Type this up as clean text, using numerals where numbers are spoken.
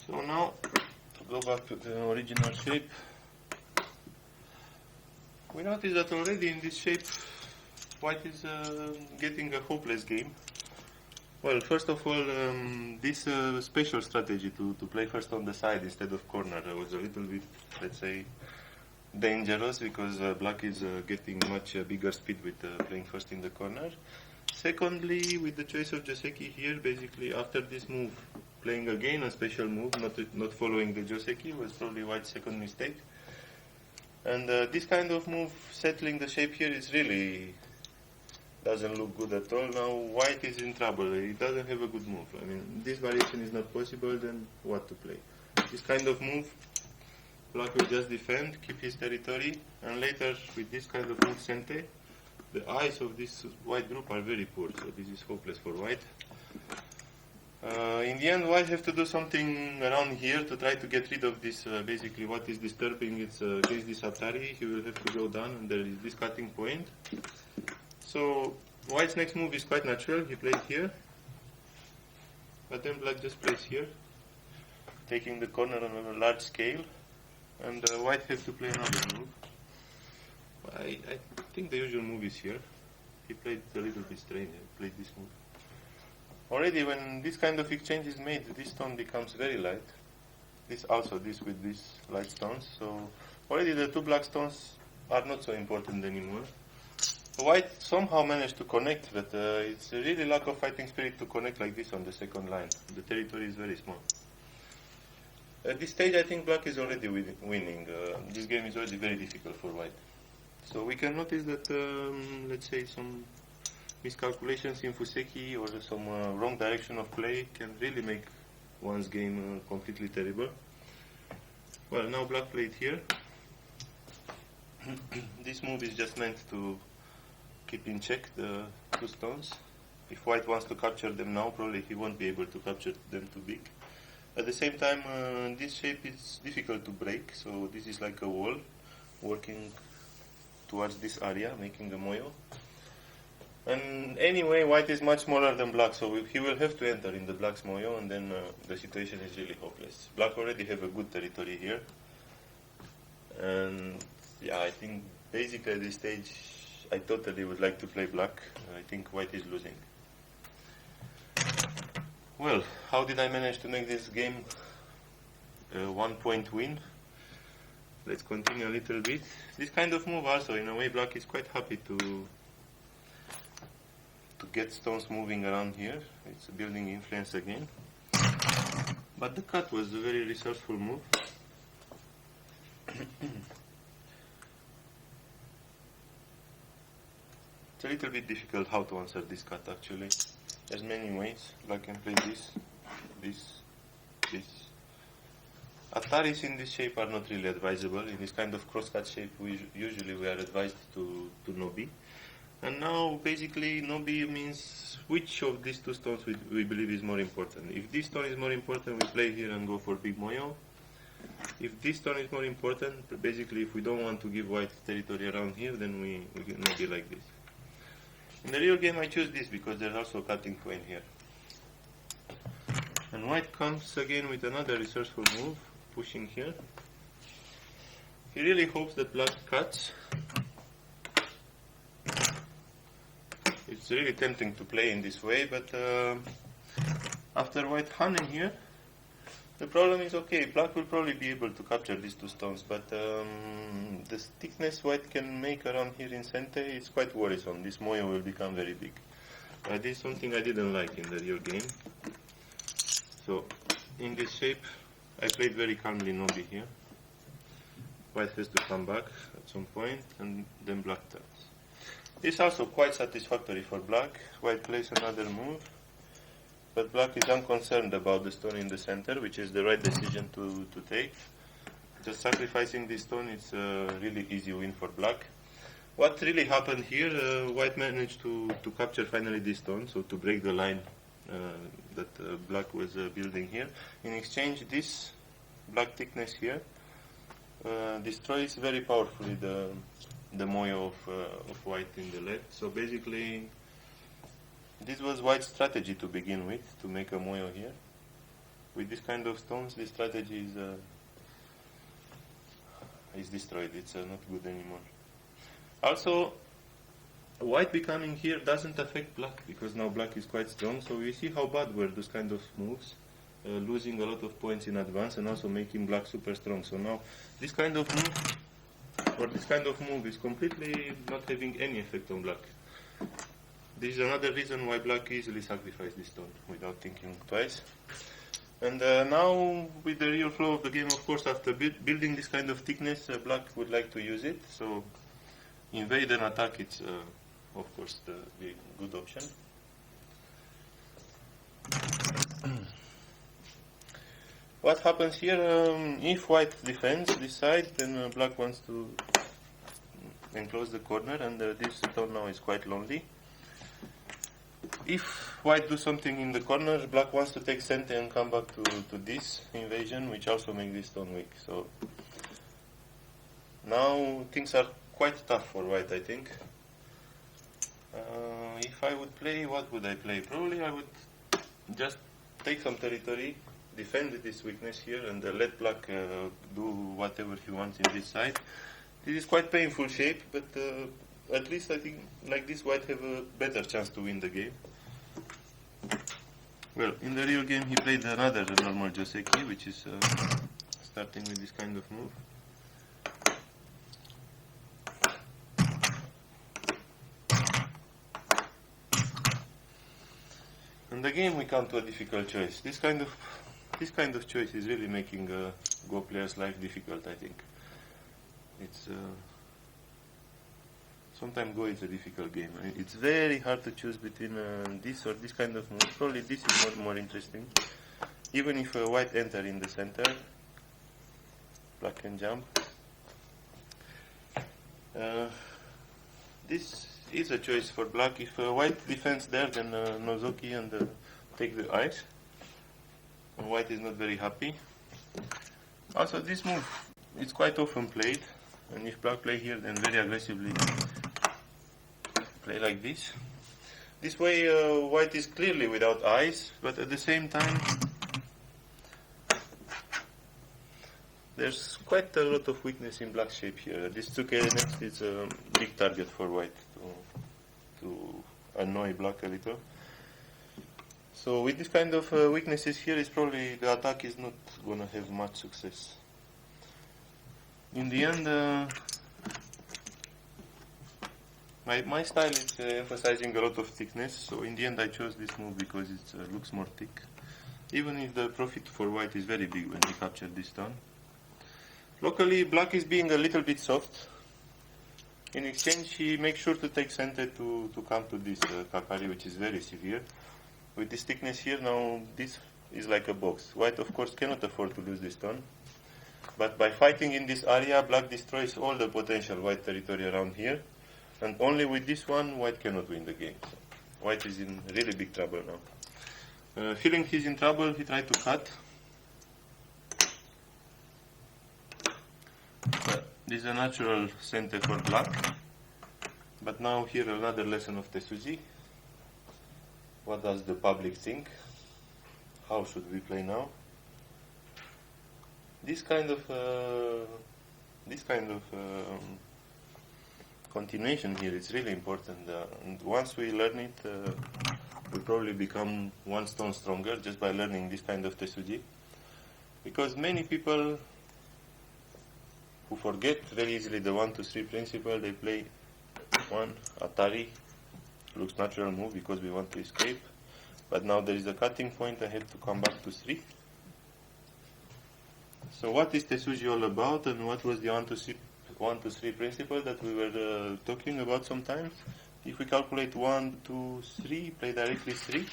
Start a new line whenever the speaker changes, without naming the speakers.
So now, to go back to the original shape, we notice that already in this shape, white is getting a hopeless game. Well, first of all, this special strategy to play first on the side instead of corner was a little bit, let's say, dangerous, because black is getting much bigger speed with playing first in the corner. Secondly, with the choice of Joseki here, basically after this move, playing again a special move, not following the Joseki, was probably white's second mistake. And this kind of move, settling the shape here, is really doesn't look good at all. Now white is in trouble. He doesn't have a good move. I mean, this variation is not possible, then what to play? This kind of move, black will just defend, keep his territory, and later with this kind of move, Sente, the eyes of this white group are very poor, so this is hopeless for white. In the end, white have to do something around here to try to get rid of this, basically what is disturbing it's against this Atari. He will have to go down, and there is this cutting point. So white's next move is quite natural. He played here, but then black just plays here, taking the corner on a large scale, and white has to play another move. I think the usual move is here. He played a little bit strange. He played this move. Already when this kind of exchange is made, this stone becomes very light. This with these light stones. So already the two black stones are not so important anymore. White somehow managed to connect, but it's a really lack of fighting spirit to connect like this on the second line. The territory is very small. At this stage, I think black is already winning. This game is already very difficult for white. So we can notice that, let's say, some miscalculations in Fuseki or some wrong direction of play can really make one's game completely terrible. Well, now black played here. This move is just meant to keep in check the two stones. If white wants to capture them now, probably he won't be able to capture them too big. At the same time, this shape is difficult to break, so this is like a wall working towards this area, making a moyo. And anyway, white is much smaller than black, so he will have to enter in the black's moyo, and then the situation is really hopeless. Black already have a good territory here. And yeah, I think basically at this stage, I totally would like to play black. I think white is losing. Well, how did I manage to make this game a 1 point win? Let's continue a little bit. This kind of move also, in a way, black is quite happy to get stones moving around here. It's building influence again. But the cut was a very resourceful move. It's a little bit difficult how to answer this cut actually. There's many ways. Black can play this, this. Ataris in this shape are not really advisable. In this kind of crosscut shape, usually we are advised to Nobi. And now basically Nobi means which of these two stones we believe is more important. If this stone is more important, we play here and go for big moyo. If this stone is more important, basically if we don't want to give white territory around here, then we can Nobi like this. In the real game I choose this because there's also a cutting point here. And white comes again with another resourceful move, pushing here. He really hopes that black cuts. It's really tempting to play in this way, but after white hunting here, the problem is, okay, black will probably be able to capture these two stones, but the thickness white can make around here in Sente is quite worrisome. This moyo will become very big. This is something I didn't like in the real game. So, in this shape, I played very calmly Nobi here. White has to come back at some point, and then black turns. This is also quite satisfactory for black. White plays another move, but black is unconcerned about the stone in the center, which is the right decision to take. Just sacrificing this stone is a really easy win for black. What really happened here, white managed to capture finally this stone, so to break the line that black was building here. In exchange, this black thickness here destroys very powerfully the moyo of white in the left. So basically, This was white's strategy to begin with, to make a moyo here. With this kind of stones, this strategy is destroyed. It's not good anymore. Also, white becoming here doesn't affect black, because now black is quite strong. So you see how bad were those kind of moves, losing a lot of points in advance and also making black super strong. So now this kind of move is completely not having any effect on black. This is another reason why black easily sacrificed this stone without thinking twice. And now, with the real flow of the game, of course, after building this kind of thickness, black would like to use it. So, invade and attack, it's, of course, the good option. What happens here, if white defends this side, then black wants to enclose the corner, and this stone now is quite lonely. If white do something in the corner, black wants to take center and come back to this invasion, which also makes this stone weak. So now things are quite tough for white, I think. If I would play, what would I play? Probably I would just take some territory, defend this weakness here, and let black do whatever he wants in this side. This is quite painful shape, but at least I think like this white have a better chance to win the game. Well, in the real game he played another normal Fuseki, which is starting with this kind of move. In the game we come to a difficult choice. This kind of choice is really making Go players' life difficult, I think. It's sometimes Go is a difficult game. It's very hard to choose between this or this kind of move. Probably this is more interesting. Even if white enter in the center, black can jump. This is a choice for black. If white defends there, then Nozoki and take the ice. And white is not very happy. Also, this move is quite often played. And if black play here, then very aggressively play like this. This way, white is clearly without eyes, but at the same time, there's quite a lot of weakness in black shape here. This Tsumego next is a big target for white to annoy black a little. So with this kind of weaknesses here, it's probably the attack is not gonna have much success. In the end, my style is emphasizing a lot of thickness, so in the end I chose this move because it looks more thick. Even if the profit for white is very big when he captured this stone. Locally, black is being a little bit soft. In exchange, he makes sure to take center to come to this Kakari, which is very severe. With this thickness here, now this is like a box. White, of course, cannot afford to lose this stone. But by fighting in this area, black destroys all the potential white territory around here. And only with this one, white cannot win the game. So white is in really big trouble now. Feeling he's in trouble, he tried to cut. This is a natural center for black. But now here another lesson of Tetsuji. What does the public think? How should we play now? This kind of continuation here is really important. And once we learn it, we probably become one stone stronger just by learning this kind of Tetsuji. Because many people who forget very easily the 1-2-3 principle, they play one Atari, looks natural move because we want to escape. But now there is a cutting point, I have to come back to 3. So what is Tetsuji all about, and what was the 1-2-3 principle that we were talking about sometimes? If we calculate 1, 2, 3, play directly 3,